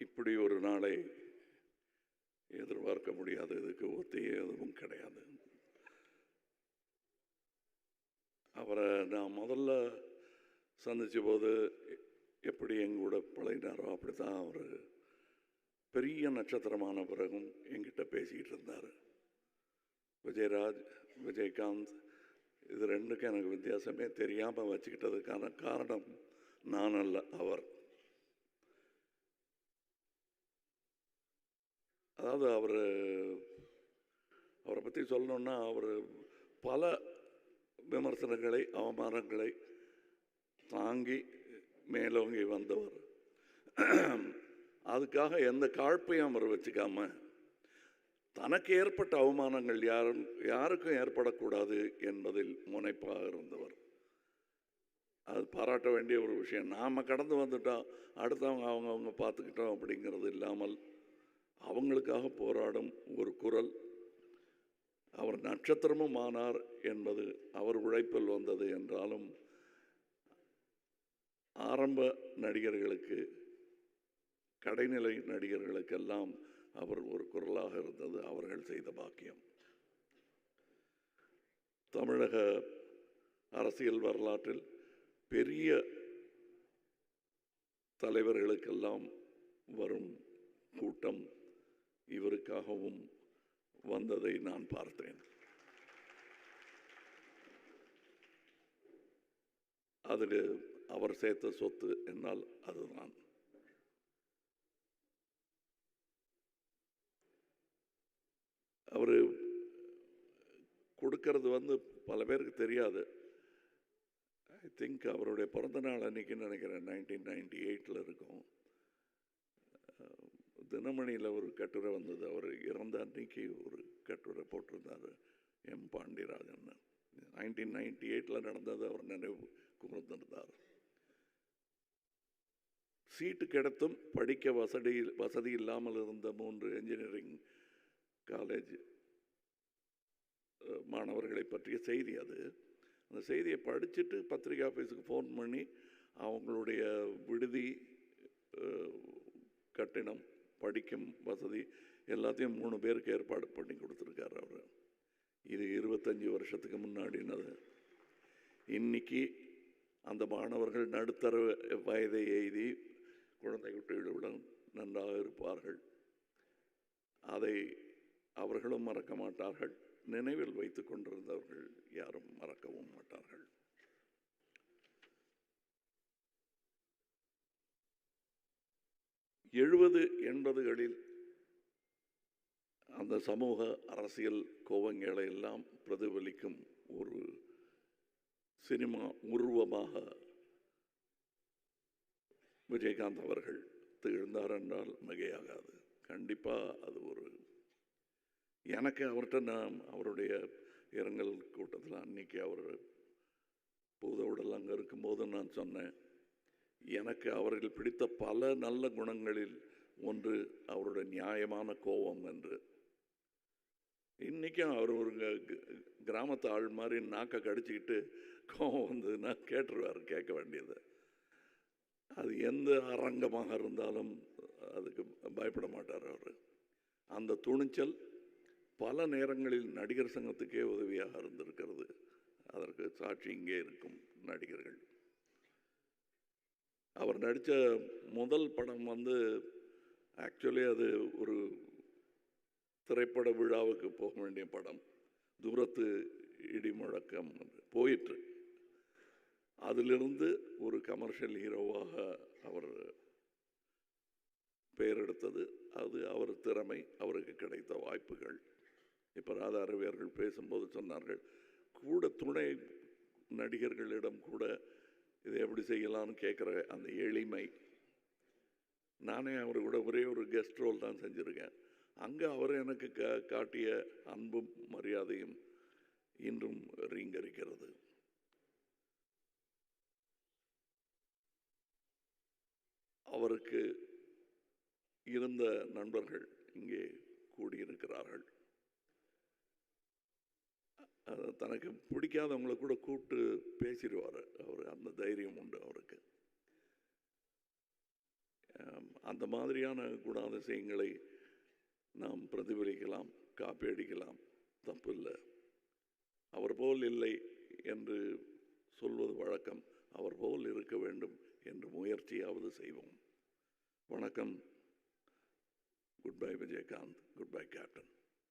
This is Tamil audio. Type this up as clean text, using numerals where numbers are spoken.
இப்படி ஒரு நாளை எதிர்பார்க்க முடியாது. இதுக்கு ஒத்தியே எதுவும் கிடையாது. அவரை நான் முதல்ல சந்தித்த போது எப்படி எங்கூட பழகினாரோ அப்படி தான் அவர் பெரிய நட்சத்திரமான பிறகும் என்கிட்ட பேசிக்கிட்டு இருந்தார். விஜயராஜ், விஜயகாந்த், இது ரெண்டுக்கும் எனக்கு வித்தியாசமே தெரியாமல் வச்சுக்கிட்டதுக்கான காரணம் நான் அல்ல, அவர். அதாவது அவரை பற்றி சொல்லணுன்னா அவர் பல விமர்சனங்களை, அவமானங்களை தாங்கி மேலோங்கி வந்தவர். அதுக்காக எந்த காழ்ப்பையும் அவர் வச்சுக்காம தனக்கு ஏற்பட்ட அவமானங்கள் யாருக்கும் ஏற்படக்கூடாது என்பதில் முனைப்பாக இருந்தவர். அது பாராட்ட வேண்டிய ஒரு விஷயம். நாம் கடந்து வந்துட்டோம், அடுத்தவங்க அவங்க பார்த்துக்கிட்டோம் அப்படிங்கிறது இல்லாமல் அவங்களுக்காக போராடும் ஒரு குரல். அவர் நட்சத்திரமும் ஆனார் என்பது அவர் உழைப்பில் வந்தது என்றாலும் ஆரம்ப நடிகர்களுக்கு, கடைநிலை நடிகர்களுக்கெல்லாம் அவர் ஒரு குரலாக இருந்தது அவர்கள் செய்த பாக்கியம். தமிழக அரசியல் வரலாற்றில் பெரிய தலைவர்களுக்கெல்லாம் வரும் கூட்டம் இவருக்காகவும் வந்ததை நான் பார்த்தேன். அதில் அவர் சேர்த்த சொத்து என்னால் அதுதான். அவர் கொடுக்கறது பல பேருக்கு தெரியாது. ஐ திங்க் அவருடைய பிறந்த நாள் அன்னைக்குன்னு நினைக்கிறேன், 1998 இருக்கும். தினமணியில் ஒரு கட்டுரை வந்தது. அவர் இறந்த அன்னைக்கு ஒரு கட்டுரை போட்டிருந்தார் எம் பாண்டியராஜன். 1998 நடந்தது அவர் நினைவு கூர்ந்திருந்தார். சீட்டு கிடைத்தும் படிக்க வசதி இல்லாமல் இருந்த 3 என்ஜினியரிங் காலேஜ் மாணவர்களை பற்றிய செய்தி அது. அந்த செய்தியை படிச்சுட்டு பத்திரிகை ஆஃபீஸுக்கு ஃபோன் பண்ணி அவங்களுடைய விடுதி, கட்டிடம், படிக்கும் வசதி எல்லாத்தையும் 3 பேருக்கு ஏற்பாடு பண்ணி கொடுத்துருக்காரு அவர். இது 25 வருஷத்துக்கு முன்னாடினது. இன்னைக்கு அந்த மாணவர்கள் நடுத்தர வயதை எய்தி குழந்தை குட்டிகளுடன் நன்றாக இருப்பார்கள். அதை அவர்களும் மறக்க மாட்டார்கள், நினைவில் வைத்துக் கொண்டிருந்தவர்கள் யாரும் மறக்கவும் மாட்டார்கள். எழுபது 80களில் அந்த சமூக அரசியல் கோவங்களை எல்லாம் பிரதிபலிக்கும் ஒரு சினிமா உருவமாக விஜயகாந்த் அவர்கள் திகழ்ந்தார் என்றால் மிகையாகாது. கண்டிப்பாக அது ஒரு, எனக்கு அவர்கிட்ட நான் அவருடைய இரங்கல் கூட்டத்தில் அன்னைக்கு அவர் பூதவுடல் அங்கே இருக்கும்போது நான் சொன்னேன், எனக்கு அவர்கள் பிடித்த பல நல்ல குணங்களில் ஒன்று அவருடைய நியாயமான கோபம் என்று. இன்றைக்கும் அவர் ஒரு கிராமத்து ஆள் மாதிரி நாக்கை கடிச்சிக்கிட்டு கோபம் வந்ததுன்னா கேட்டுருவார், கேட்க வேண்டியது. அது எந்த அரங்கமாக இருந்தாலும் அதுக்கு பயப்பட மாட்டார் அவர். அந்த துணிச்சல் பல நேரங்களில் நடிகர் சங்கத்துக்கே உதவியாக இருந்திருக்கிறது. அதற்கு சாட்சி இங்கே இருக்கும் நடிகர்கள். அவர் நடித்த முதல் படம் ஆக்சுவலி அது ஒரு திரைப்பட விழாவுக்கு போக வேண்டிய படம். தூரத்து இடி முழக்கம் போயிற்று. அதிலிருந்து ஒரு கமர்ஷியல் ஹீரோவாக அவர் பெயர் எடுத்தது. அது அவர் திறமை, அவருக்கு கிடைத்த வாய்ப்புகள். இப்போ ராதா ரவியர்கள் பேசும்போது சொன்னார்கள், கூட துணை நடிகர்களிடம் கூட இதை எப்படி செய்யலாம்னு கேட்குற அந்த எளிமை. நானே அவர் கூட ஒரே ஒரு கெஸ்ட் ரோல் தான் செஞ்சுருக்கேன். அங்கே அவர் எனக்கு காட்டிய அன்பும் மரியாதையும் இன்றும் ரீங்கரிக்கிறது. அவருக்கு இருந்த நண்பர்கள் இங்கே கூடியிருக்கிறார்கள். தனக்கு பிடிக்காதவங்களை கூட கூப்பிட்டு பேசிடுவார் அவர். அந்த தைரியம் உண்டு அவருக்கு. அந்த மாதிரியான குணாதிசயங்களை நாம் பிரதிபலிக்கலாம், காப்பி அடிக்கலாம், தப்பு இல்லை. அவர் போல் இல்லை என்று சொல்வது வழக்கம். அவர் போல் இருக்க வேண்டும் என்று முயற்சியாவது செய்வோம். வணக்கம். Good bye Vijayakanth. Good bye captain.